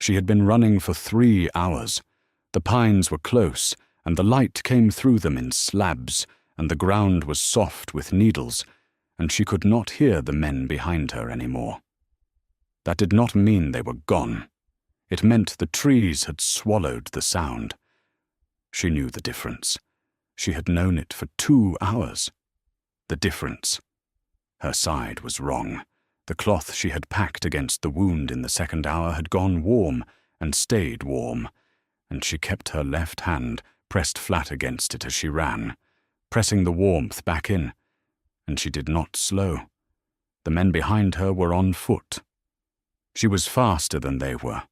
She had been running for 3 hours. The pines were close, and the light came through them in slabs, and the ground was soft with needles, and she could not hear the men behind her anymore. That did not mean they were gone. It meant the trees had swallowed the sound. She knew the difference. She had known it for 2 hours. The difference. Her side was wrong. The cloth she had packed against the wound in the 2nd hour had gone warm and stayed warm, and she kept her left hand pressed flat against it as she ran, pressing the warmth back in, and she did not slow. The men behind her were on foot. She was faster than they were.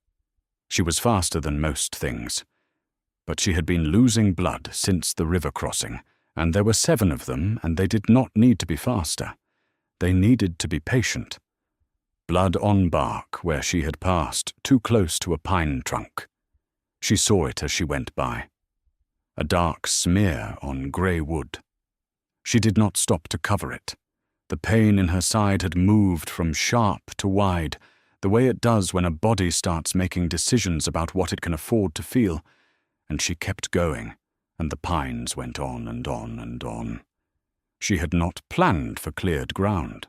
She was faster than most things. But she had been losing blood since the river crossing, and there were 7 of them, and they did not need to be faster. They needed to be patient. Blood on bark where she had passed, too close to a pine trunk. She saw it as she went by. A dark smear on grey wood. She did not stop to cover it. The pain in her side had moved from sharp to wide, the way it does when a body starts making decisions about what it can afford to feel, and she kept going, and the pines went on and on and on. She had not planned for cleared ground.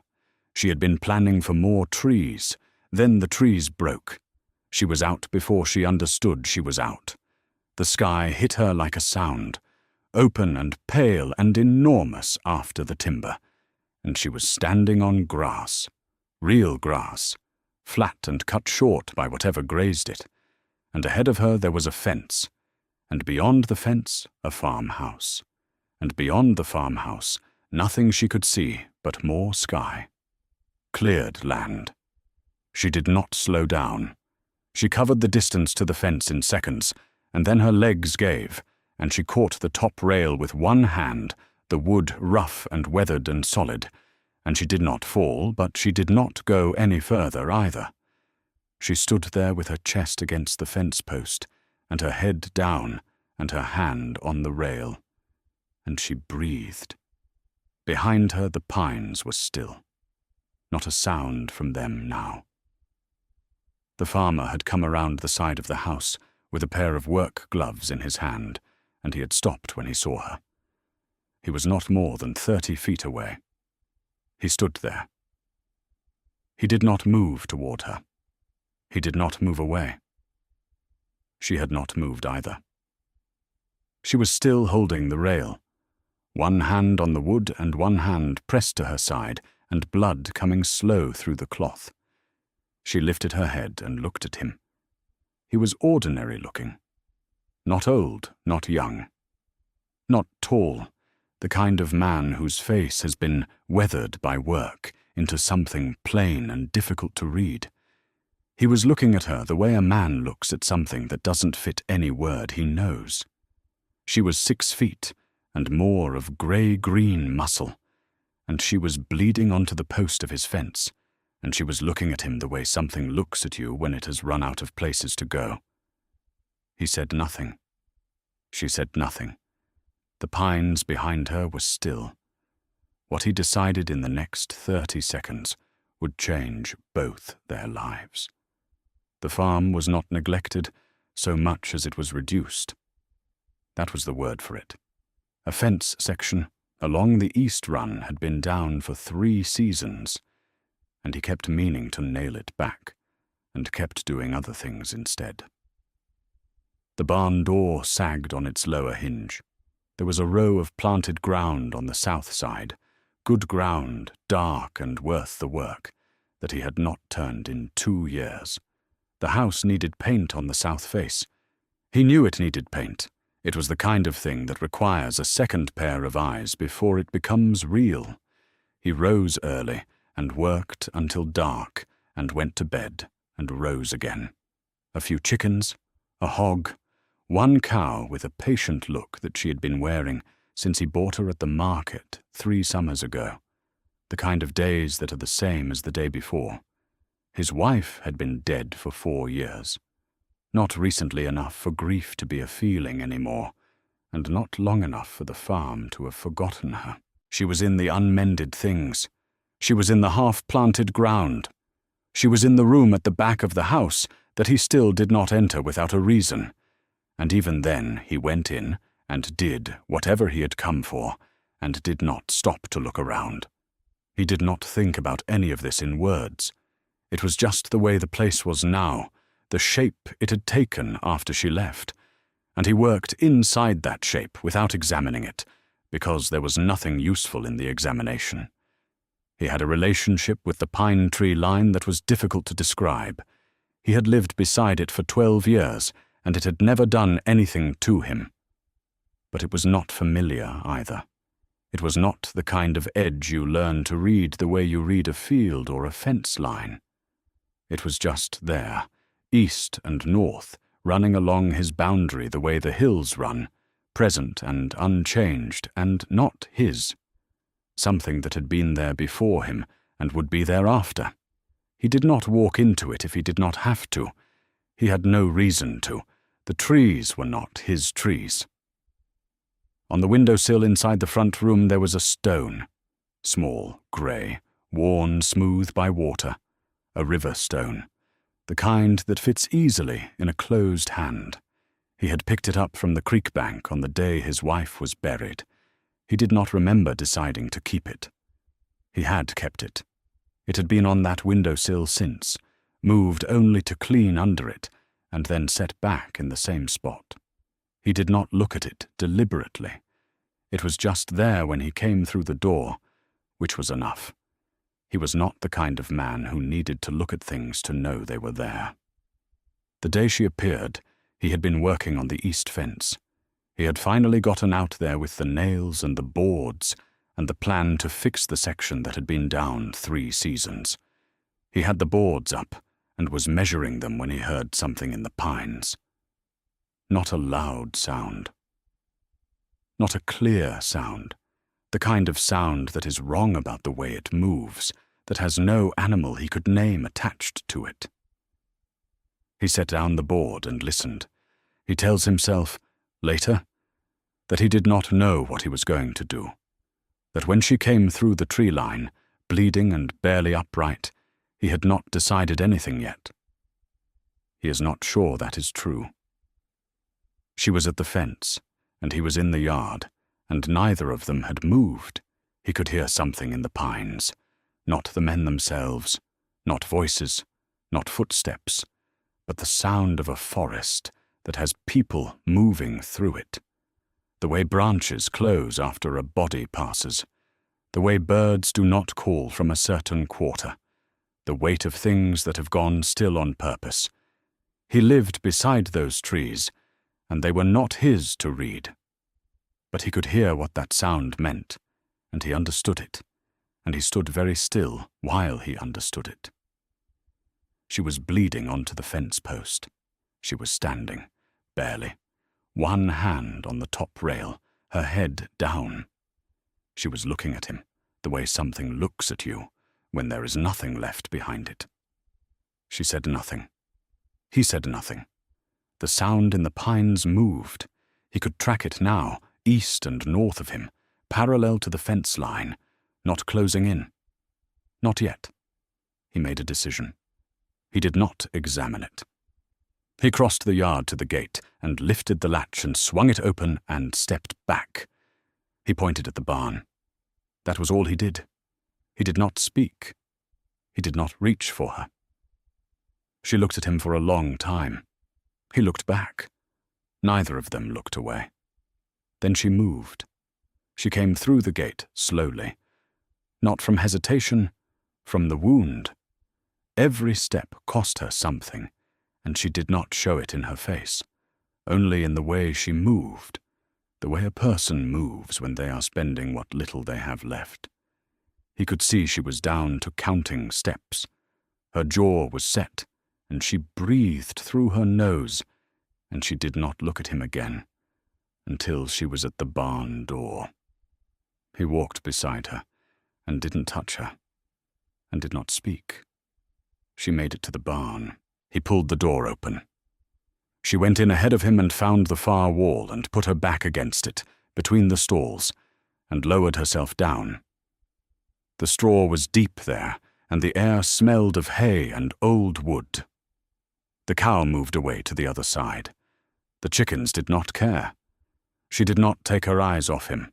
She had been planning for more trees. Then the trees broke. She was out before she understood she was out. The sky hit her like a sound, open and pale and enormous after the timber, and she was standing on grass, real grass, flat and cut short by whatever grazed it, and ahead of her there was a fence, and beyond the fence a farmhouse, and beyond the farmhouse nothing she could see but more sky. Cleared land. She did not slow down. She covered the distance to the fence in seconds, and then her legs gave, and she caught the top rail with one hand, the wood rough and weathered and solid, and she did not fall, but she did not go any further either. She stood there with her chest against the fence post, and her head down, and her hand on the rail, and she breathed. Behind her the pines were still. Not a sound from them now. The farmer had come around the side of the house with a pair of work gloves in his hand, and he had stopped when he saw her. He was not more than 30 feet away. He stood there. He did not move toward her. He did not move away. She had not moved either. She was still holding the rail, one hand on the wood and one hand pressed to her side, and blood coming slow through the cloth. She lifted her head and looked at him. He was ordinary looking. Not old, not young. Not tall, the kind of man whose face has been weathered by work into something plain and difficult to read. He was looking at her the way a man looks at something that doesn't fit any word he knows. She was 6 feet, and more of grey-green muscle, and she was bleeding onto the post of his fence, and she was looking at him the way something looks at you when it has run out of places to go. He said nothing. She said nothing. The pines behind her were still. What he decided in the next 30 seconds would change both their lives. The farm was not neglected so much as it was reduced. That was the word for it. A fence section along the east run had been down for 3 seasons, and he kept meaning to nail it back, and kept doing other things instead. The barn door sagged on its lower hinge. There was a row of planted ground on the south side, good ground, dark and worth the work, that he had not turned in 2 years. The house needed paint on the south face. He knew it needed paint. It was the kind of thing that requires a second pair of eyes before it becomes real. He rose early and worked until dark and went to bed and rose again. A few chickens, a hog, 1 cow with a patient look that she had been wearing since he bought her at the market 3 summers ago, the kind of days that are the same as the day before. His wife had been dead for 4 years. Not recently enough for grief to be a feeling anymore, and not long enough for the farm to have forgotten her. She was in the unmended things. She was in the half-planted ground. She was in the room at the back of the house, that he still did not enter without a reason, and even then he went in and did whatever he had come for, and did not stop to look around. He did not think about any of this in words. It was just the way the place was now, the shape it had taken after she left, and he worked inside that shape without examining it, because there was nothing useful in the examination. He had a relationship with the pine tree line that was difficult to describe. He had lived beside it for 12 years, and it had never done anything to him. But it was not familiar either. It was not the kind of edge you learn to read the way you read a field or a fence line. It was just there, east and north, running along his boundary the way the hills run, present and unchanged, and not his. Something that had been there before him and would be there after. He did not walk into it if he did not have to. He had no reason to. The trees were not his trees. On the windowsill inside the front room there was a stone, small, grey, worn smooth by water, a river stone, the kind that fits easily in a closed hand. He had picked it up from the creek bank on the day his wife was buried. He did not remember deciding to keep it. He had kept it. It had been on that windowsill since, moved only to clean under it, and then set back in the same spot. He did not look at it deliberately. It was just there when he came through the door, which was enough. He was not the kind of man who needed to look at things to know they were there. The day she appeared, he had been working on the east fence. He had finally gotten out there with the nails and the boards and the plan to fix the section that had been down 3 seasons. He had the boards up and was measuring them when he heard something in the pines. Not a loud sound. Not a clear sound. The kind of sound that is wrong about the way it moves, that has no animal he could name attached to it. He set down the board and listened. He tells himself, later, that he did not know what he was going to do. That when she came through the tree line, bleeding and barely upright, he had not decided anything yet. He is not sure that is true. She was at the fence, and he was in the yard, and neither of them had moved. He could hear something in the pines, not the men themselves, not voices, not footsteps, but the sound of a forest that has people moving through it. The way branches close after a body passes, the way birds do not call from a certain quarter, the weight of things that have gone still on purpose. He lived beside those trees, and they were not his to read. But he could hear what that sound meant, and he understood it, and he stood very still while he understood it. She was bleeding onto the fence post. She was standing, barely, one hand on the top rail, her head down. She was looking at him, the way something looks at you when there is nothing left behind it. She said nothing. He said nothing. The sound in the pines moved. He could track it now, east and north of him, parallel to the fence line, not closing in. Not yet. He made a decision. He did not examine it. He crossed the yard to the gate and lifted the latch and swung it open and stepped back. He pointed at the barn. That was all he did. He did not speak. He did not reach for her. She looked at him for a long time. He looked back. Neither of them looked away. Then she moved. She came through the gate slowly. Not from hesitation, from the wound. Every step cost her something, and she did not show it in her face, only in the way she moved, the way a person moves when they are spending what little they have left. He could see she was down to counting steps. Her jaw was set, and she breathed through her nose, and she did not look at him again, until she was at the barn door. He walked beside her, and didn't touch her, and did not speak. She made it to the barn. He pulled the door open. She went in ahead of him and found the far wall and put her back against it, between the stalls, and lowered herself down. The straw was deep there, and the air smelled of hay and old wood. The cow moved away to the other side. The chickens did not care. She did not take her eyes off him.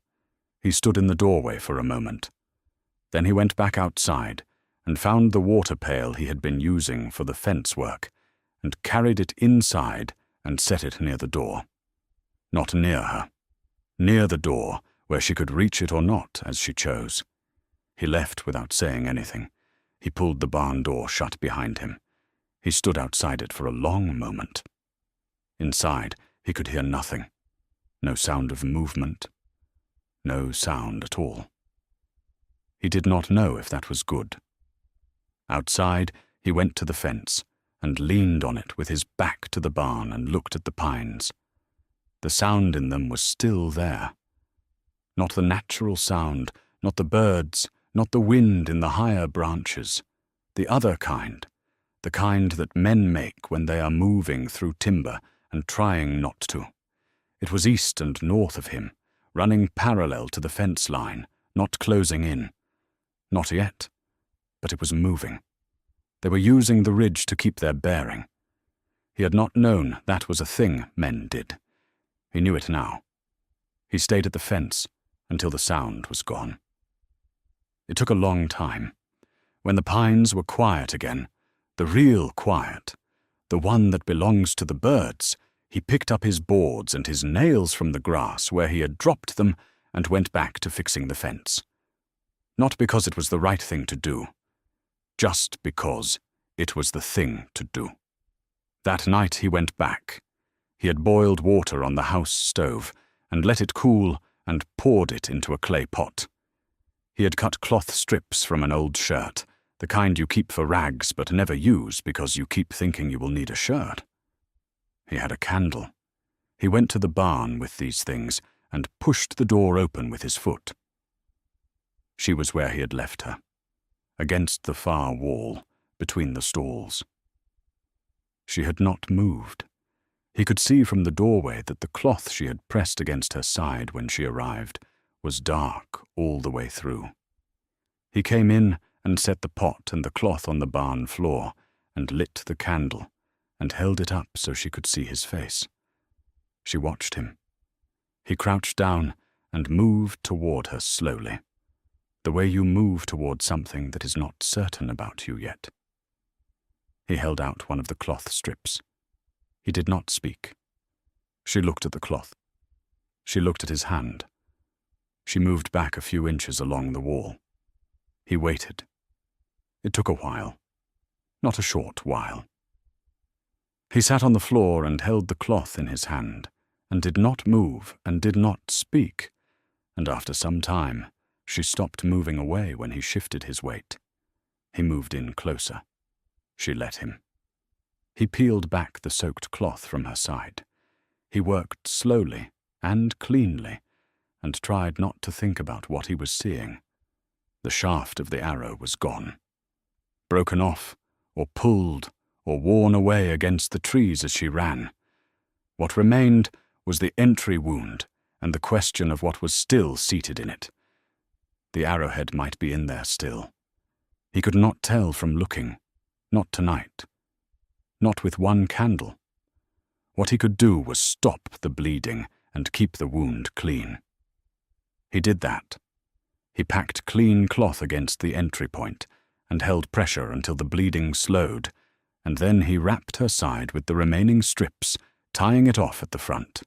He stood in the doorway for a moment. Then he went back outside and found the water pail he had been using for the fence work and carried it inside and set it near the door. Not near her. Near the door, where she could reach it or not, as she chose. He left without saying anything. He pulled the barn door shut behind him. He stood outside it for a long moment. Inside, he could hear nothing. No sound of movement. No sound at all. He did not know if that was good. Outside, he went to the fence and leaned on it with his back to the barn and looked at the pines. The sound in them was still there. Not the natural sound, not the birds, not the wind in the higher branches. The other kind, the kind that men make when they are moving through timber and trying not to. It was east and north of him, running parallel to the fence line, not closing in. Not yet, but it was moving. They were using the ridge to keep their bearing. He had not known that was a thing men did. He knew it now. He stayed at the fence until the sound was gone. It took a long time. When the pines were quiet again, the real quiet, the one that belongs to the birds, he picked up his boards and his nails from the grass where he had dropped them and went back to fixing the fence. Not because it was the right thing to do, just because it was the thing to do. That night he went back. He had boiled water on the house stove and let it cool and poured it into a clay pot. He had cut cloth strips from an old shirt, the kind you keep for rags but never use because you keep thinking you will need a shirt. He had a candle. He went to the barn with these things and pushed the door open with his foot. She was where he had left her, against the far wall, between the stalls. She had not moved. He could see from the doorway that the cloth she had pressed against her side when she arrived was dark all the way through. He came in and set the pot and the cloth on the barn floor and lit the candle and held it up so she could see his face. She watched him. He crouched down and moved toward her slowly, the way you move toward something that is not certain about you yet. He held out one of the cloth strips. He did not speak. She looked at the cloth. She looked at his hand. She moved back a few inches along the wall. He waited. It took a while. Not a short while. He sat on the floor and held the cloth in his hand, and did not move and did not speak, and after some time, she stopped moving away when he shifted his weight. He moved in closer. She let him. He peeled back the soaked cloth from her side. He worked slowly and cleanly, and tried not to think about what he was seeing. The shaft of the arrow was gone. Broken off, or pulled, or worn away against the trees as she ran. What remained was the entry wound and the question of what was still seated in it. The arrowhead might be in there still. He could not tell from looking, not tonight. Not with one candle. What he could do was stop the bleeding and keep the wound clean. He did that. He packed clean cloth against the entry point and held pressure until the bleeding slowed, and then he wrapped her side with the remaining strips, tying it off at the front.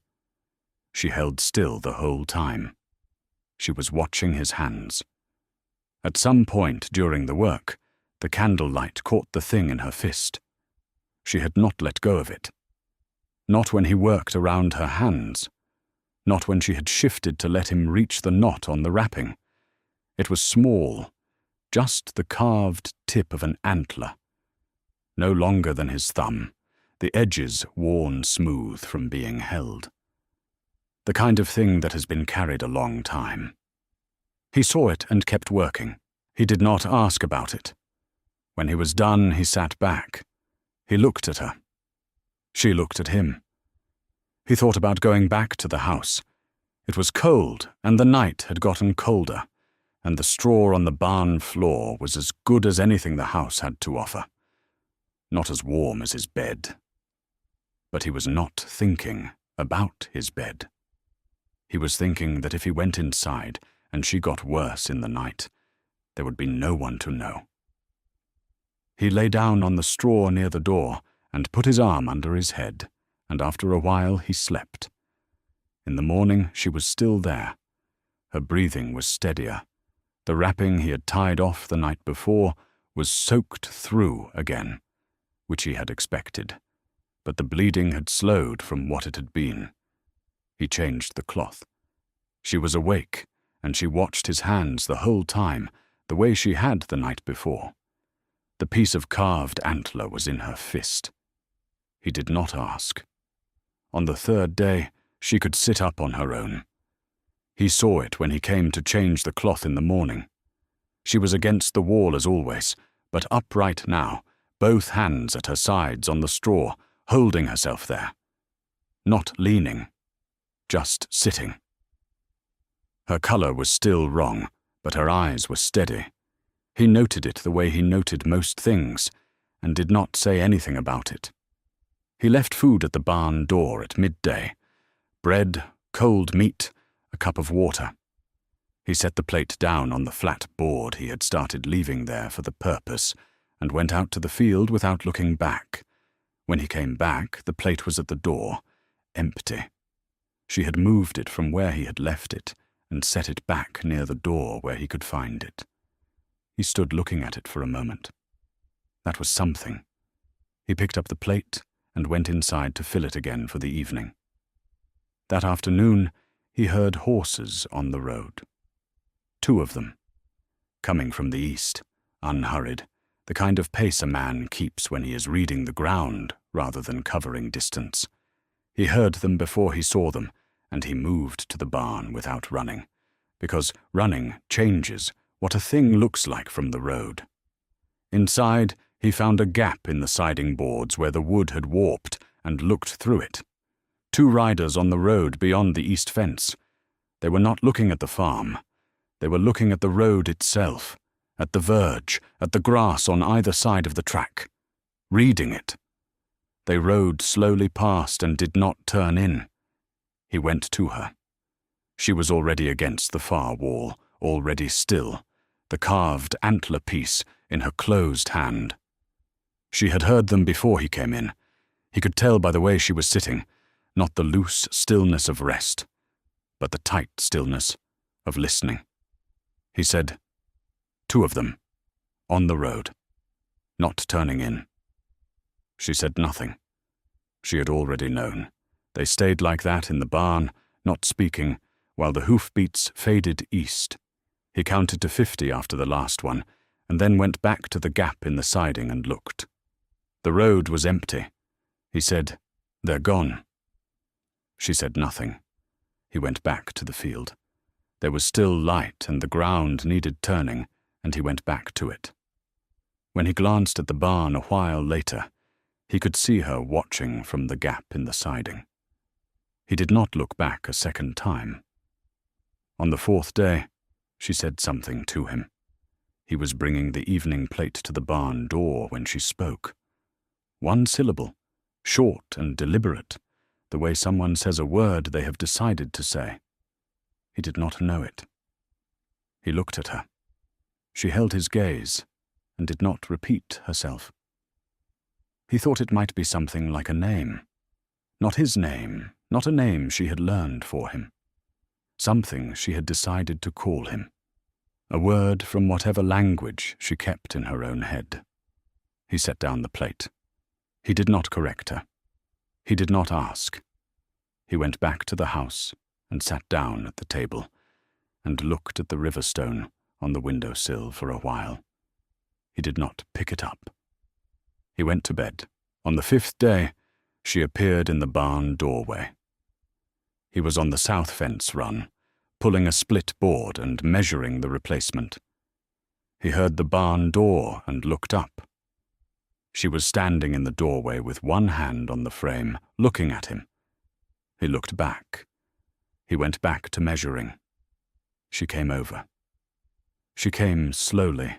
She held still the whole time. She was watching his hands. At some point during the work, the candlelight caught the thing in her fist. She had not let go of it. Not when he worked around her hands. Not when she had shifted to let him reach the knot on the wrapping. It was small, just the carved tip of an antler. No longer than his thumb, the edges worn smooth from being held. The kind of thing that has been carried a long time. He saw it and kept working. He did not ask about it. When he was done, he sat back. He looked at her. She looked at him. He thought about going back to the house. It was cold, and the night had gotten colder, and the straw on the barn floor was as good as anything the house had to offer. Not as warm as his bed, But he was not thinking about his bed. He was thinking that if he went inside and she got worse in the night, there would be no one to know. He lay down on the straw near the door and put his arm under his head, and after a while he slept. In the morning she was still there. Her breathing was steadier. The wrapping he had tied off the night before was soaked through again, which he had expected, but the bleeding had slowed from what it had been. He changed the cloth. She was awake, and she watched his hands the whole time, the way she had the night before. The piece of carved antler was in her fist. He did not ask. On the third day, she could sit up on her own. He saw it when he came to change the cloth in the morning. She was against the wall as always, but upright now, both hands at her sides on the straw, holding herself there. Not leaning, just sitting. Her color was still wrong, but her eyes were steady. He noted it the way he noted most things, and did not say anything about it. He left food at the barn door at midday. Bread, cold meat, a cup of water. He set the plate down on the flat board he had started leaving there for the purpose, and went out to the field without looking back. When he came back, the plate was at the door, empty. She had moved it from where he had left it, and set it back near the door where he could find it. He stood looking at it for a moment. That was something. He picked up the plate and went inside to fill it again for the evening. That afternoon, he heard horses on the road. 2 of them, coming from the east, unhurried, the kind of pace a man keeps when he is reading the ground rather than covering distance. He heard them before he saw them, and he moved to the barn without running, because running changes what a thing looks like from the road. Inside, he found a gap in the siding boards where the wood had warped, and looked through it. 2 riders on the road beyond the east fence. They were not looking at the farm. They were looking at the road itself, at the verge, at the grass on either side of the track, reading it. They rode slowly past and did not turn in. He went to her. She was already against the far wall, already still, the carved antler piece in her closed hand. She had heard them before he came in. He could tell by the way she was sitting, not the loose stillness of rest, but the tight stillness of listening. He said, 2 of them, on the road, not turning in. She said nothing. She had already known. They stayed like that in the barn, not speaking, while the hoofbeats faded east. He counted to 50 after the last one, and then went back to the gap in the siding and looked. The road was empty. He said, "They're gone." She said nothing. He went back to the field. There was still light and the ground needed turning, and he went back to it. When he glanced at the barn a while later, he could see her watching from the gap in the siding. He did not look back a second time. On the 4th day, she said something to him. He was bringing the evening plate to the barn door when she spoke. 1 syllable, short and deliberate, the way someone says a word they have decided to say. He did not know it. He looked at her. She held his gaze and did not repeat herself. He thought it might be something like a name. Not his name, not a name she had learned for him. Something she had decided to call him. A word from whatever language she kept in her own head. He set down the plate. He did not correct her. He did not ask. He went back to the house and sat down at the table and looked at the river stone on the windowsill for a while. He did not pick it up. He went to bed. On the 5th day, she appeared in the barn doorway. He was on the south fence run, pulling a split board and measuring the replacement. He heard the barn door and looked up. She was standing in the doorway with one hand on the frame, looking at him. He looked back. He went back to measuring. She came over. She came slowly,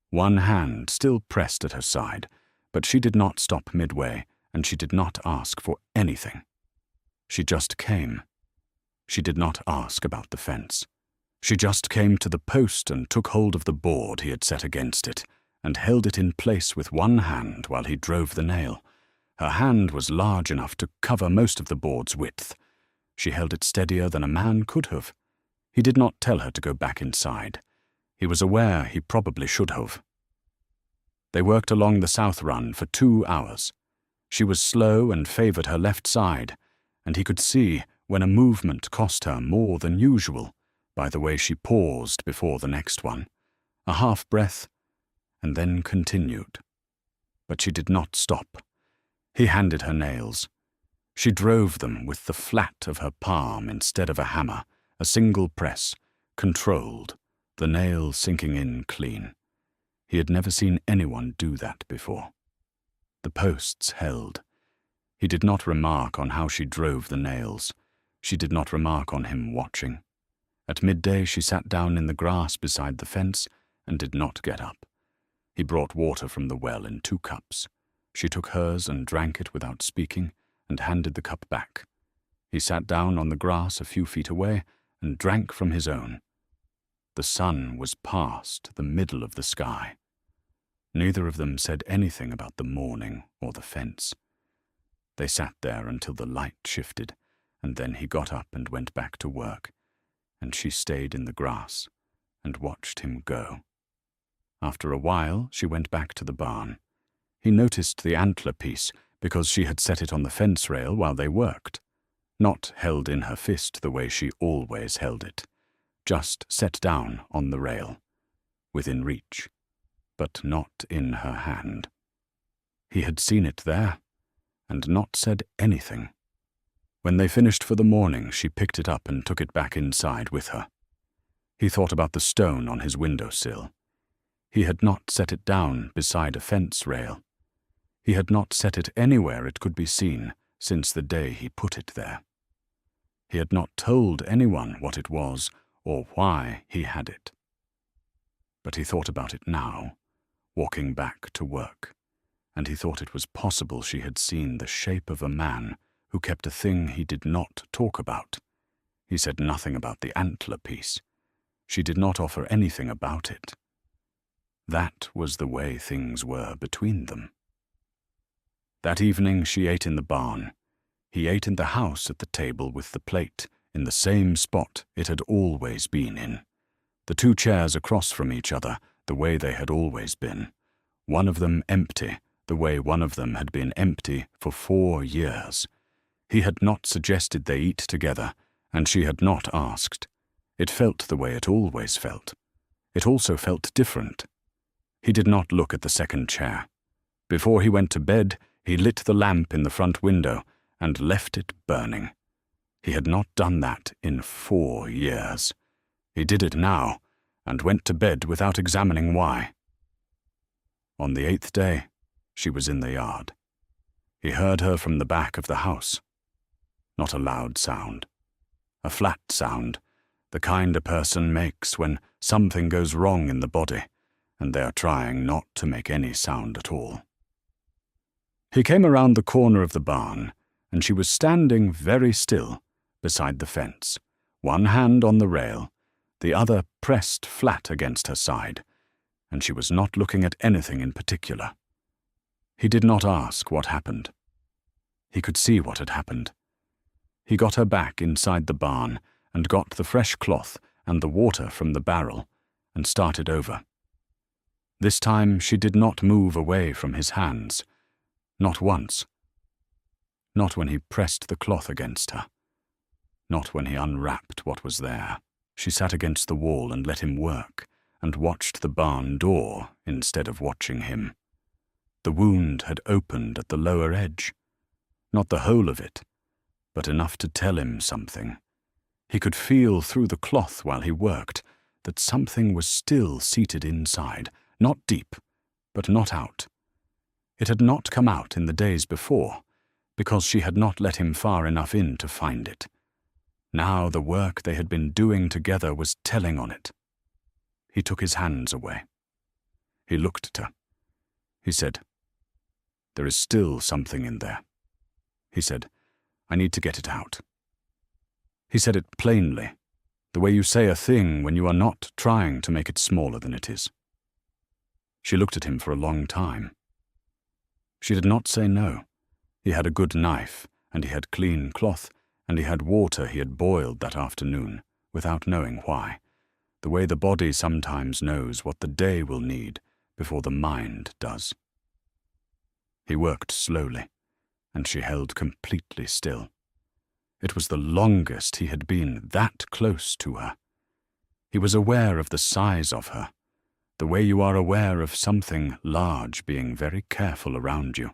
one hand still pressed at her side, but she did not stop midway and she did not ask for anything. She just came. She did not ask about the fence. She just came to the post and took hold of the board he had set against it, and held it in place with one hand while he drove the nail. Her hand was large enough to cover most of the board's width. She held it steadier than a man could have. He did not tell her to go back inside. He was aware he probably should have. They worked along the south run for 2 hours. She was slow and favored her left side, and he could see when a movement cost her more than usual by the way she paused before the next one, a half breath, and then continued. But she did not stop. He handed her nails. She drove them with the flat of her palm instead of a hammer, a single press, controlled, the nail sinking in clean. He had never seen anyone do that before. The posts held. He did not remark on how she drove the nails. She did not remark on him watching. At midday she sat down in the grass beside the fence and did not get up. He brought water from the well in 2 cups. She took hers and drank it without speaking and handed the cup back. He sat down on the grass a few feet away and drank from his own. The sun was past the middle of the sky. Neither of them said anything about the morning or the fence. They sat there until the light shifted, and then he got up and went back to work, and she stayed in the grass and watched him go. After a while, she went back to the barn. He noticed the antler piece because she had set it on the fence rail while they worked, not held in her fist the way she always held it, just set down on the rail, within reach, but not in her hand. He had seen it there, and not said anything. When they finished for the morning, she picked it up and took it back inside with her. He thought about the stone on his windowsill. He had not set it down beside a fence rail. He had not set it anywhere it could be seen since the day he put it there. He had not told anyone what it was or why he had it. But he thought about it now, walking back to work, and he thought it was possible she had seen the shape of a man who kept a thing he did not talk about. He said nothing about the antler piece. She did not offer anything about it. That was the way things were between them. That evening she ate in the barn. He ate in the house at the table with the plate, in the same spot it had always been in. The 2 chairs across from each other, the way they had always been. One of them empty, the way one of them had been empty for 4 years. He had not suggested they eat together, and she had not asked. It felt the way it always felt. It also felt different. He did not look at the second chair. Before he went to bed, he lit the lamp in the front window and left it burning. He had not done that in 4 years. He did it now, and went to bed without examining why. On the 8th day, she was in the yard. He heard her from the back of the house. Not a loud sound. A flat sound, the kind a person makes when something goes wrong in the body, and they are trying not to make any sound at all. He came around the corner of the barn, and she was standing very still beside the fence, one hand on the rail, the other pressed flat against her side, and she was not looking at anything in particular. He did not ask what happened. He could see what had happened. He got her back inside the barn and got the fresh cloth and the water from the barrel and started over. This time she did not move away from his hands, not once. Not when he pressed the cloth against her. Not when he unwrapped what was there. She sat against the wall and let him work, and watched the barn door instead of watching him. The wound had opened at the lower edge. Not the whole of it, but enough to tell him something. He could feel through the cloth while he worked that something was still seated inside, not deep, but not out. It had not come out in the days before, because she had not let him far enough in to find it. Now the work they had been doing together was telling on it. He took his hands away. He looked at her. He said, "There is still something in there," he said. "I need to get it out." He said it plainly, the way you say a thing when you are not trying to make it smaller than it is. She looked at him for a long time. She did not say no. He had a good knife, and he had clean cloth, and he had water he had boiled that afternoon, without knowing why, the way the body sometimes knows what the day will need before the mind does. He worked slowly, and she held completely still. It was the longest he had been that close to her. He was aware of the size of her, the way you are aware of something large being very careful around you.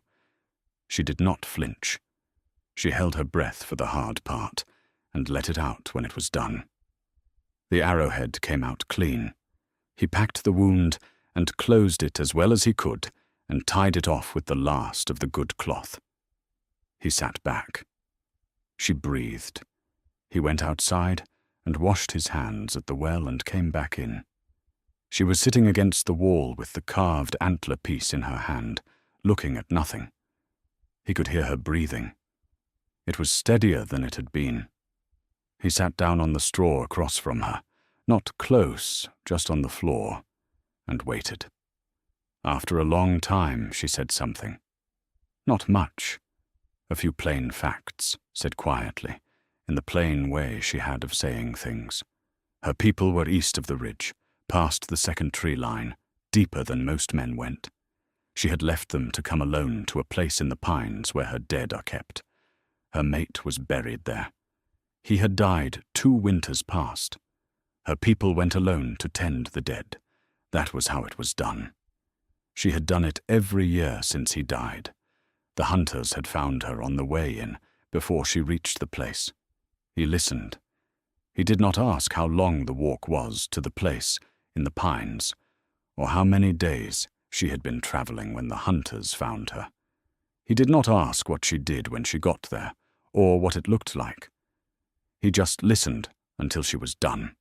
She did not flinch. She held her breath for the hard part, and let it out when it was done. The arrowhead came out clean. He packed the wound and closed it as well as he could, and tied it off with the last of the good cloth. He sat back. She breathed. He went outside and washed his hands at the well and came back in. She was sitting against the wall with the carved antler piece in her hand, looking at nothing. He could hear her breathing. It was steadier than it had been. He sat down on the straw across from her, not close, just on the floor, and waited. After a long time, she said something. Not much. A few plain facts, said quietly, in the plain way she had of saying things. Her people were east of the ridge, past the second tree line, deeper than most men went. She had left them to come alone to a place in the pines where her dead are kept. Her mate was buried there. He had died 2 winters past. Her people went alone to tend the dead. That was how it was done. She had done it every year since he died. The hunters had found her on the way in, before she reached the place. He listened. He did not ask how long the walk was to the place in the pines, or how many days she had been traveling when the hunters found her. He did not ask what she did when she got there, or what it looked like. He just listened until she was done.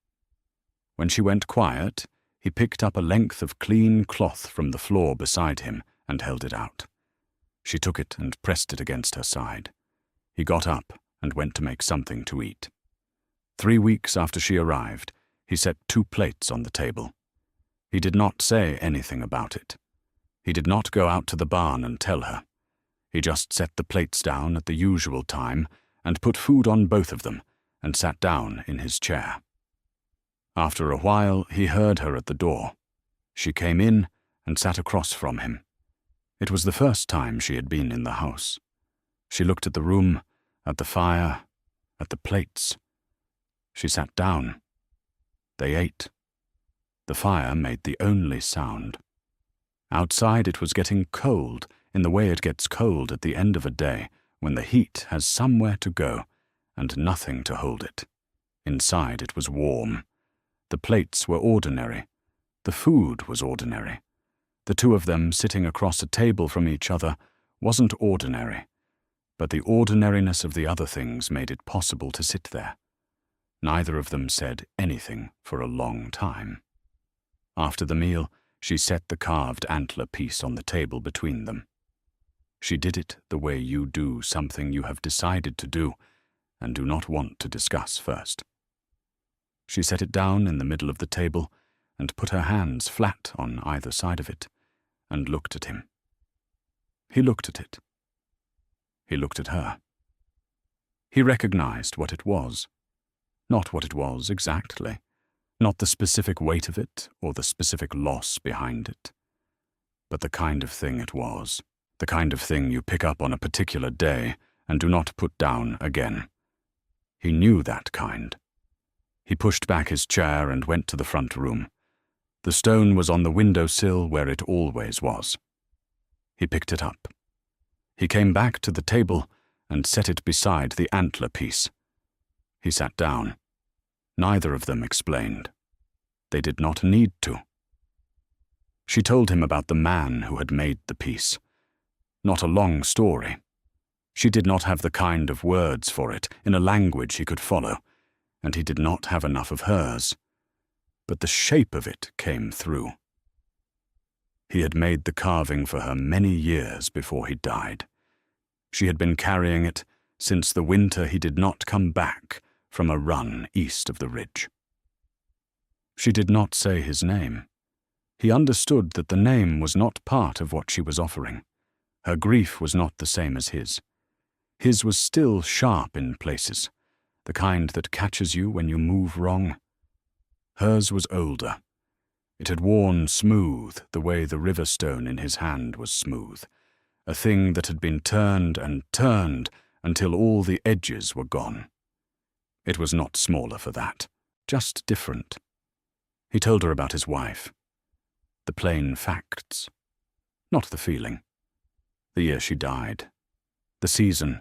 When she went quiet, he picked up a length of clean cloth from the floor beside him and held it out. She took it and pressed it against her side. He got up and went to make something to eat. 3 weeks after she arrived, he set 2 plates on the table. He did not say anything about it. He did not go out to the barn and tell her. He just set the plates down at the usual time and put food on both of them and sat down in his chair. After a while, he heard her at the door. She came in and sat across from him. It was the first time she had been in the house. She looked at the room, at the fire, at the plates. She sat down. They ate. The fire made the only sound. Outside it was getting cold in the way it gets cold at the end of a day when the heat has somewhere to go and nothing to hold it. Inside it was warm. The plates were ordinary. The food was ordinary. The 2 of them sitting across a table from each other wasn't ordinary, but the ordinariness of the other things made it possible to sit there. Neither of them said anything for a long time. After the meal, she set the carved antler piece on the table between them. She did it the way you do something you have decided to do and do not want to discuss first. She set it down in the middle of the table and put her hands flat on either side of it and looked at him. He looked at it. He looked at her. He recognized what it was. Not what it was exactly, not the specific weight of it or the specific loss behind it, but the kind of thing it was, the kind of thing you pick up on a particular day and do not put down again. He knew that kind. He pushed back his chair and went to the front room. The stone was on the window-sill where it always was. He picked it up. He came back to the table and set it beside the antler piece. He sat down. Neither of them explained. They did not need to. She told him about the man who had made the piece. Not a long story. She did not have the kind of words for it in a language he could follow, and he did not have enough of hers. But the shape of it came through. He had made the carving for her many years before he died. She had been carrying it since the winter he did not come back from a run east of the ridge. She did not say his name. He understood that the name was not part of what she was offering. Her grief was not the same as his. His was still sharp in places, the kind that catches you when you move wrong. Hers was older. It had worn smooth the way the river stone in his hand was smooth, a thing that had been turned and turned until all the edges were gone. It was not smaller for that, just different. He told her about his wife. The plain facts. Not the feeling. The year she died. The season.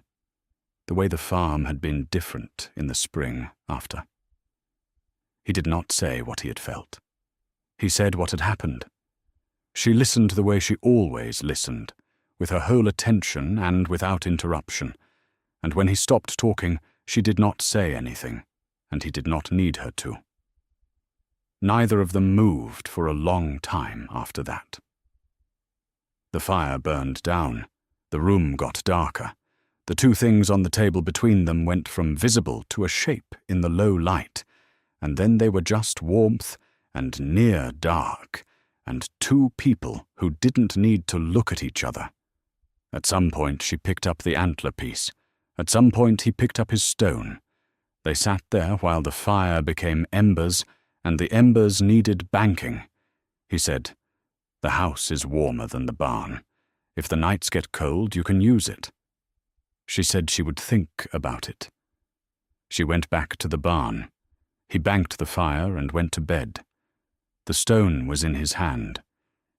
The way the farm had been different in the spring after. He did not say what he had felt. He said what had happened. She listened the way she always listened, with her whole attention and without interruption, and when he stopped talking, she did not say anything, and he did not need her to. Neither of them moved for a long time after that. The fire burned down. The room got darker. The two things on the table between them went from visible to a shape in the low light, and then they were just warmth and near dark, and two people who didn't need to look at each other. At some point she picked up the antler piece. At some point he picked up his stone. They sat there while the fire became embers, and the embers needed banking. He said, "The house is warmer than the barn. If the nights get cold, you can use it." She said she would think about it. She went back to the barn. He banked the fire and went to bed. The stone was in his hand.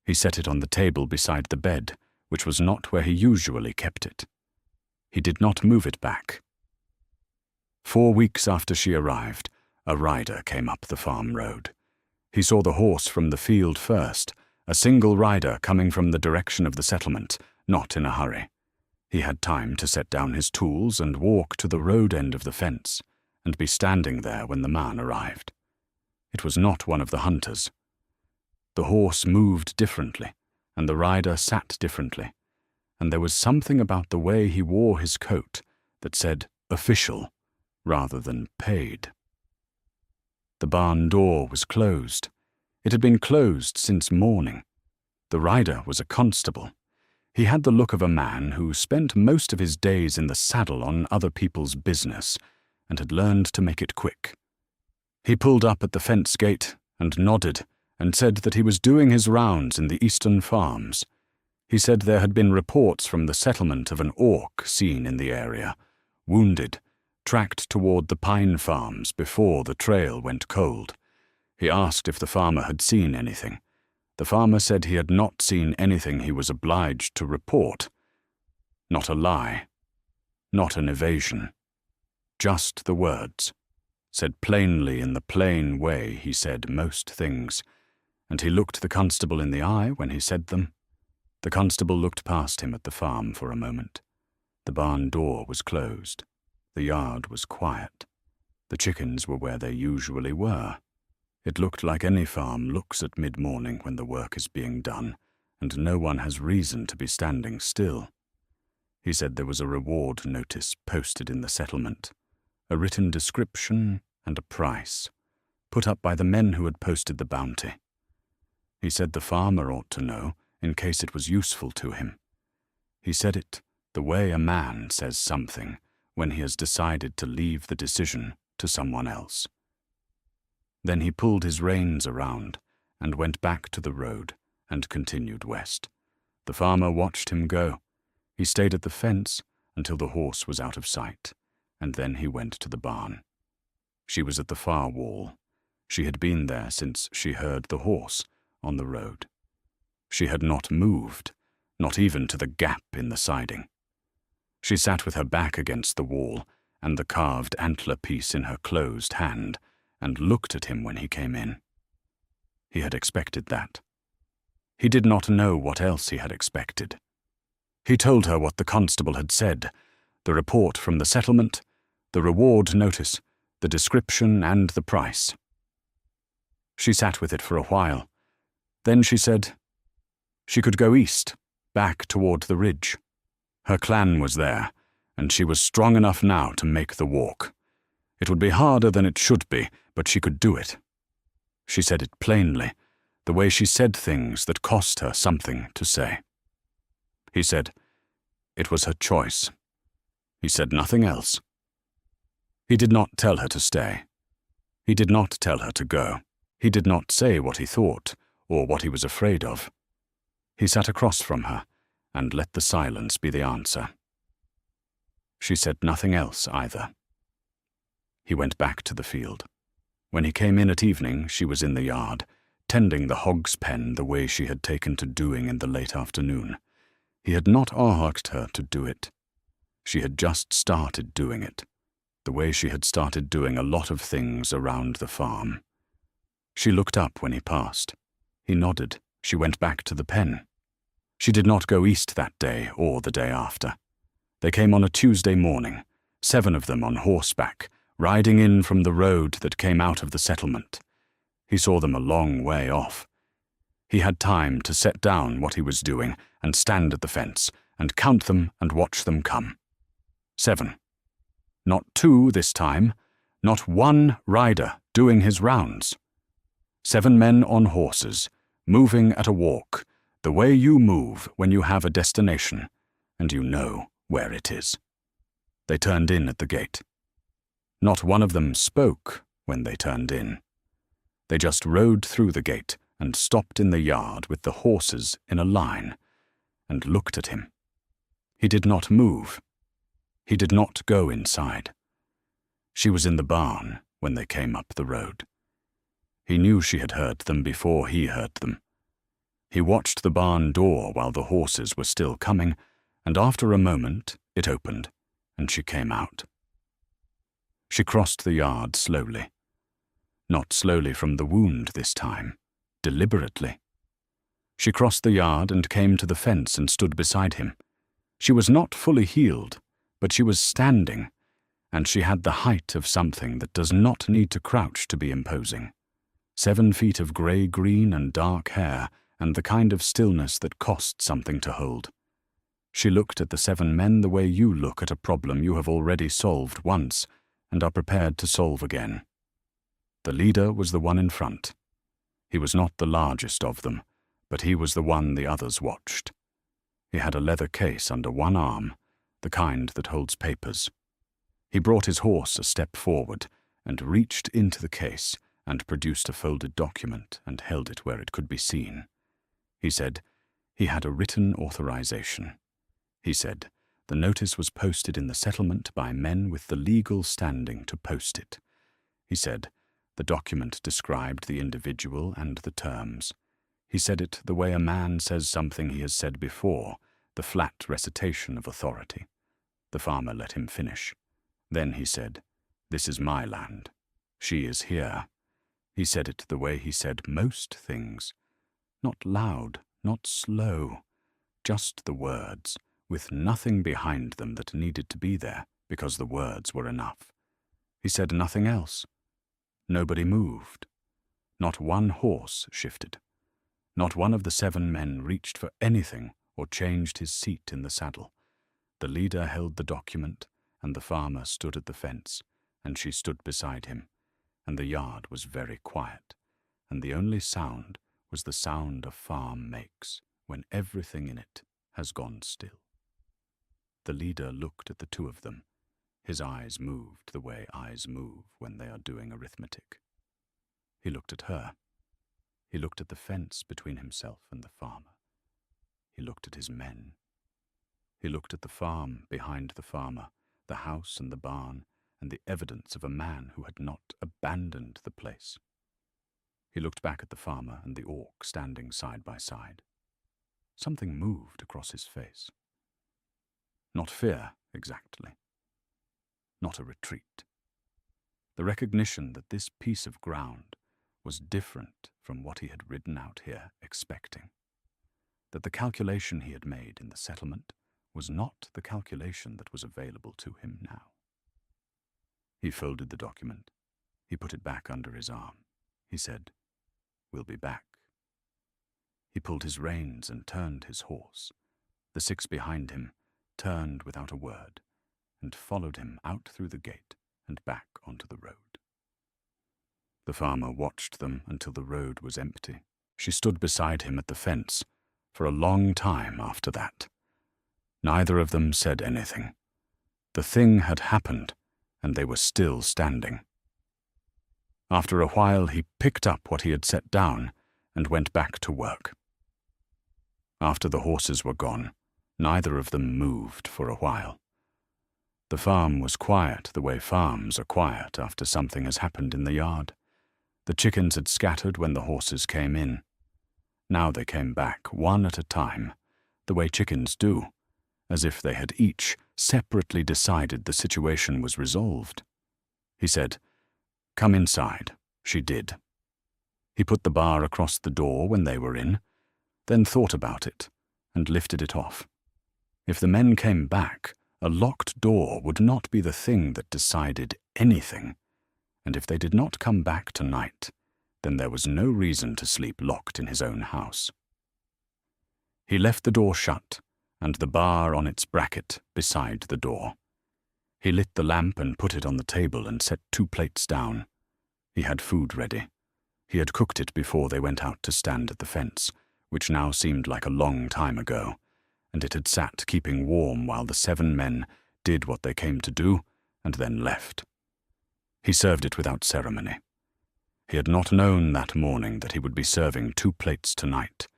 He set it on the table beside the bed, which was not where he usually kept it. He did not move it back. 4 weeks after she arrived, a rider came up the farm road. He saw the horse from the field first, a single rider coming from the direction of the settlement, not in a hurry. He had time to set down his tools and walk to the road end of the fence, and be standing there when the man arrived. It was not one of the hunters. The horse moved differently, and the rider sat differently, and there was something about the way he wore his coat that said official rather than paid. The barn door was closed. It had been closed since morning. The rider was a constable. He had the look of a man who spent most of his days in the saddle on other people's business and had learned to make it quick. He pulled up at the fence gate and nodded and said that he was doing his rounds in the eastern farms. He said there had been reports from the settlement of an orc seen in the area, wounded, tracked toward the pine farms before the trail went cold. He asked if the farmer had seen anything. The farmer said he had not seen anything he was obliged to report. Not a lie. Not an evasion. Just the words, said plainly in the plain way he said most things, and he looked the constable in the eye when he said them. The constable looked past him at the farm for a moment. The barn door was closed. The yard was quiet. The chickens were where they usually were. It looked like any farm looks at mid-morning when the work is being done, and no one has reason to be standing still. He said there was a reward notice posted in the settlement, a written description and a price, put up by the men who had posted the bounty. He said the farmer ought to know in case it was useful to him. He said it the way a man says something when he has decided to leave the decision to someone else. Then he pulled his reins around and went back to the road and continued west. The farmer watched him go. He stayed at the fence until the horse was out of sight, and then he went to the barn. She was at the far wall. She had been there since she heard the horse on the road. She had not moved, not even to the gap in the siding. She sat with her back against the wall and the carved antler piece in her closed hand, and looked at him when he came in. He had expected that. He did not know what else he had expected. He told her what the constable had said, the report from the settlement, the reward notice, the description and the price. She sat with it for a while. Then she said, She could go east, back toward the ridge. Her clan was there, and she was strong enough now to make the walk. It would be harder than it should be, but she could do it. She said it plainly, the way she said things that cost her something to say. He said it was her choice. He said nothing else. He did not tell her to stay. He did not tell her to go. He did not say what he thought or what he was afraid of. He sat across from her and let the silence be the answer. She said nothing else either. He went back to the field. When he came in at evening, she was in the yard, tending the hog's pen the way she had taken to doing in the late afternoon. He had not asked her to do it. She had just started doing it, the way she had started doing a lot of things around the farm. She looked up when he passed. He nodded. She went back to the pen. She did not go east that day or the day after. They came on a Tuesday morning, 7 of them on horseback, riding in from the road that came out of the settlement. He saw them a long way off. He had time to set down what he was doing and stand at the fence and count them and watch them come. 7. Not 2 this time, not 1 rider doing his rounds. 7 men on horses, moving at a walk, the way you move when you have a destination and you know where it is. They turned in at the gate. Not one of them spoke when they turned in. They just rode through the gate and stopped in the yard with the horses in a line and looked at him. He did not move. He did not go inside. She was in the barn when they came up the road. He knew she had heard them before he heard them. He watched the barn door while the horses were still coming, and after a moment it opened, and she came out. She crossed the yard slowly. Not slowly from the wound this time, deliberately. She crossed the yard and came to the fence and stood beside him. She was not fully healed, but she was standing, and she had the height of something that does not need to crouch to be imposing. 7 feet of grey-green and dark hair, and the kind of stillness that cost something to hold. She looked at the 7 men the way you look at a problem you have already solved once and are prepared to solve again. The leader was the one in front. He was not the largest of them, but he was the one the others watched. He had a leather case under one arm, the kind that holds papers. He brought his horse a step forward and reached into the case and produced a folded document and held it where it could be seen. He said he had a written authorization. He said the notice was posted in the settlement by men with the legal standing to post it. He said the document described the individual and the terms. He said it the way a man says something he has said before, the flat recitation of authority. The farmer let him finish. Then he said, "This is my land. She is here." He said it the way he said most things. Not loud, not slow, just the words, with nothing behind them that needed to be there, because the words were enough. He said nothing else. Nobody moved. Not one horse shifted. Not one of the 7 men reached for anything or changed his seat in the saddle. The leader held the document, and the farmer stood at the fence, and she stood beside him, and the yard was very quiet, and the only sound was the sound a farm makes when everything in it has gone still. The leader looked at the 2 of them. His eyes moved the way eyes move when they are doing arithmetic. He looked at her. He looked at the fence between himself and the farmer. He looked at his men. He looked at the farm behind the farmer, the house and the barn, and the evidence of a man who had not abandoned the place. He looked back at the farmer and the orc standing side by side. Something moved across his face. Not fear, exactly. Not a retreat. The recognition that this piece of ground was different from what he had ridden out here expecting. That the calculation he had made in the settlement was not the calculation that was available to him now. He folded the document. He put it back under his arm. He said, "We'll be back." He pulled his reins and turned his horse. The 6 behind him turned without a word and followed him out through the gate and back onto the road. The farmer watched them until the road was empty. She stood beside him at the fence for a long time after that. Neither of them said anything. The thing had happened, and they were still standing. After a while, he picked up what he had set down and went back to work. After the horses were gone, neither of them moved for a while. The farm was quiet the way farms are quiet after something has happened in the yard. The chickens had scattered when the horses came in. Now they came back, one at a time, the way chickens do, as if they had each separately decided the situation was resolved. He said, "Come inside." She did. He put the bar across the door when they were in, then thought about it and lifted it off. If the men came back, a locked door would not be the thing that decided anything, and if they did not come back tonight, then there was no reason to sleep locked in his own house. He left the door shut and the bar on its bracket beside the door. He lit the lamp and put it on the table and set 2 plates down. He had food ready. He had cooked it before they went out to stand at the fence, which now seemed like a long time ago, and it had sat keeping warm while the 7 men did what they came to do and then left. He served it without ceremony. He had not known that morning that he would be serving 2 plates tonight.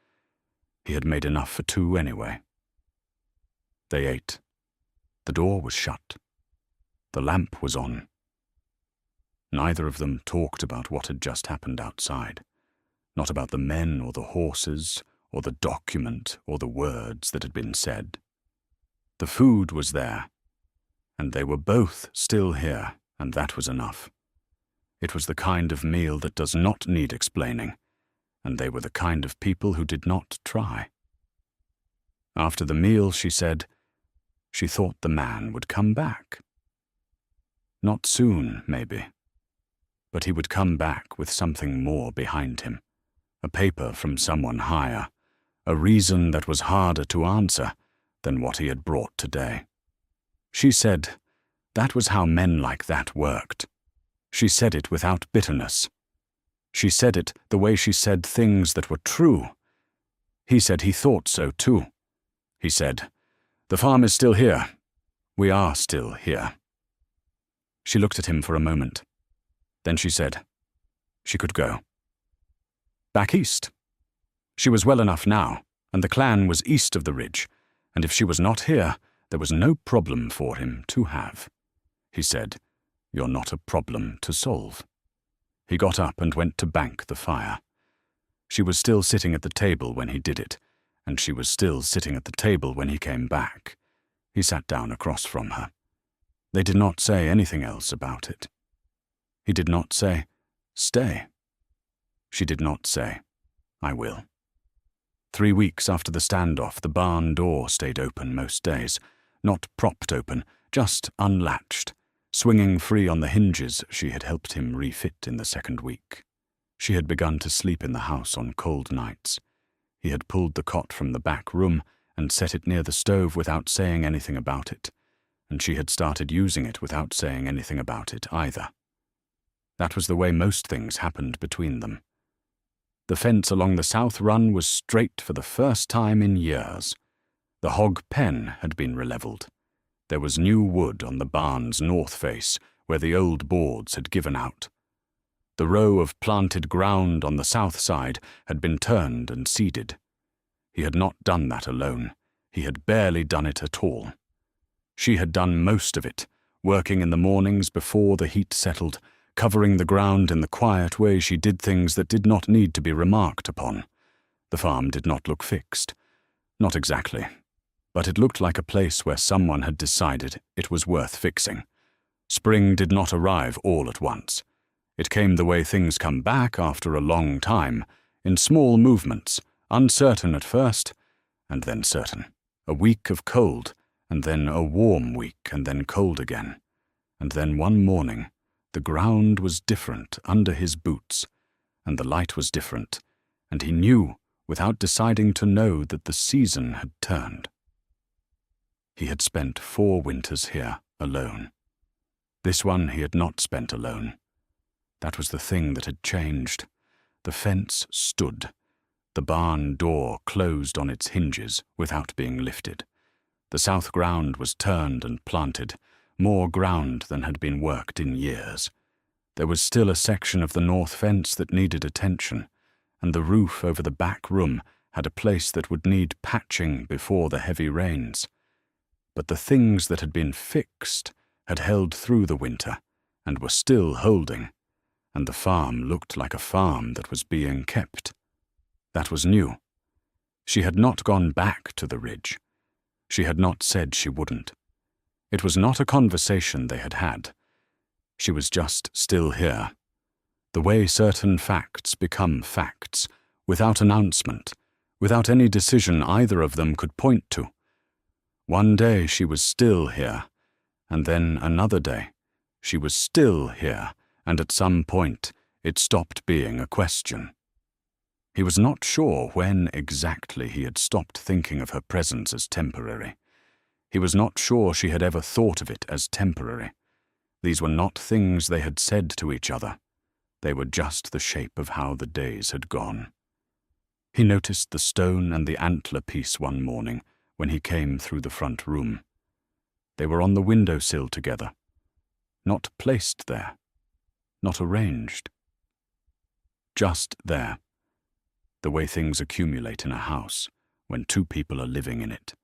He had made enough for 2 anyway. They ate. The door was shut. The lamp was on. Neither of them talked about what had just happened outside, not about the men or the horses or the document or the words that had been said. The food was there, and they were both still here, and that was enough. It was the kind of meal that does not need explaining, and they were the kind of people who did not try. After the meal, she said, she thought the man would come back. Not soon, maybe, but he would come back with something more behind him, a paper from someone higher, a reason that was harder to answer than what he had brought today. She said that was how men like that worked. She said it without bitterness. She said it the way she said things that were true. He said he thought so too. He said, "The farm is still here. We are still here." She looked at him for a moment. Then she said she could go. Back east. She was well enough now, and the clan was east of the ridge, and if she was not here, there was no problem for him to have. He said, "You're not a problem to solve." He got up and went to bank the fire. She was still sitting at the table when he did it, and she was still sitting at the table when he came back. He sat down across from her. They did not say anything else about it. He did not say, "Stay." She did not say, "I will." 3 weeks after the standoff, the barn door stayed open most days, not propped open, just unlatched, swinging free on the hinges she had helped him refit in the 2nd week. She had begun to sleep in the house on cold nights. He had pulled the cot from the back room and set it near the stove without saying anything about it, and she had started using it without saying anything about it either. That was the way most things happened between them. The fence along the south run was straight for the first time in years. The hog pen had been relevelled. There was new wood on the barn's north face where the old boards had given out. The row of planted ground on the south side had been turned and seeded. He had not done that alone. He had barely done it at all. She had done most of it, working in the mornings before the heat settled, covering the ground in the quiet way she did things that did not need to be remarked upon. The farm did not look fixed. Not exactly. But it looked like a place where someone had decided it was worth fixing. Spring did not arrive all at once. It came the way things come back after a long time, in small movements, uncertain at first, and then certain. A week of cold, and then a warm week, and then cold again. And then one morning, the ground was different under his boots, and the light was different, and he knew without deciding to know that the season had turned. He had spent 4 winters here, alone. This one he had not spent alone. That was the thing that had changed. The fence stood. The barn door closed on its hinges without being lifted. The south ground was turned and planted, more ground than had been worked in years. There was still a section of the north fence that needed attention, and the roof over the back room had a place that would need patching before the heavy rains. But the things that had been fixed had held through the winter and were still holding, and the farm looked like a farm that was being kept. That was new. She had not gone back to the ridge. She had not said she wouldn't. It was not a conversation they had had. She was just still here. The way certain facts become facts, without announcement, without any decision either of them could point to. One day she was still here, and then another day she was still here, and at some point it stopped being a question. He was not sure when exactly he had stopped thinking of her presence as temporary. He was not sure she had ever thought of it as temporary. These were not things they had said to each other. They were just the shape of how the days had gone. He noticed the stone and the antler piece one morning when he came through the front room. They were on the windowsill together, not placed there, not arranged. Just there, the way things accumulate in a house when 2 people are living in it,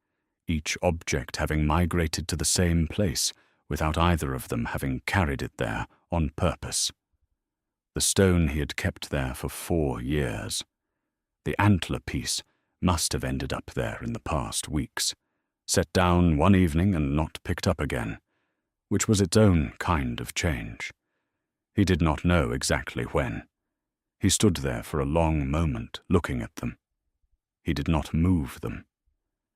each object having migrated to the same place without either of them having carried it there on purpose. The stone he had kept there for 4 years. The antler piece must have ended up there in the past weeks, set down one evening and not picked up again, which was its own kind of change. He did not know exactly when. He stood there for a long moment looking at them. He did not move them.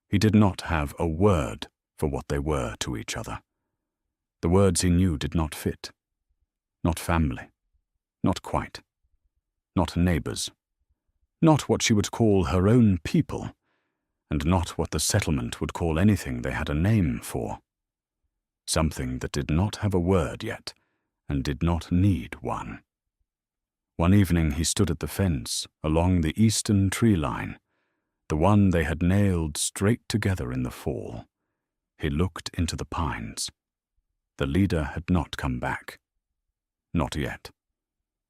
He did not have a word for what they were to each other. The words he knew did not fit. Not family. Not quite. Not neighbors. Not what she would call her own people, and not what the settlement would call anything they had a name for. Something that did not have a word yet, and did not need one. One evening he stood at the fence along the eastern tree line, the one they had nailed straight together in the fall. He looked into the pines. The leader had not come back. Not yet.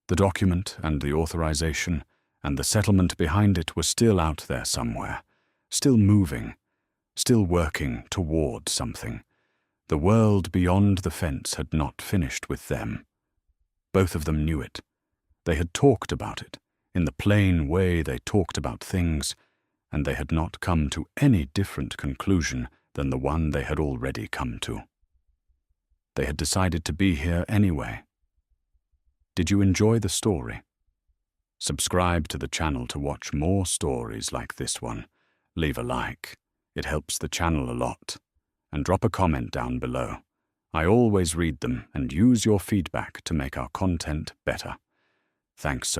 The document and the authorization and the settlement behind it were still out there somewhere, still moving, still working toward something. The world beyond the fence had not finished with them. Both of them knew it. They had talked about it, in the plain way they talked about things, and they had not come to any different conclusion than the one they had already come to. They had decided to be here anyway. Did you enjoy the story? Subscribe to the channel to watch more stories like this one. Leave a like. It helps the channel a lot. And drop a comment down below. I always read them and use your feedback to make our content better. Thanks so much.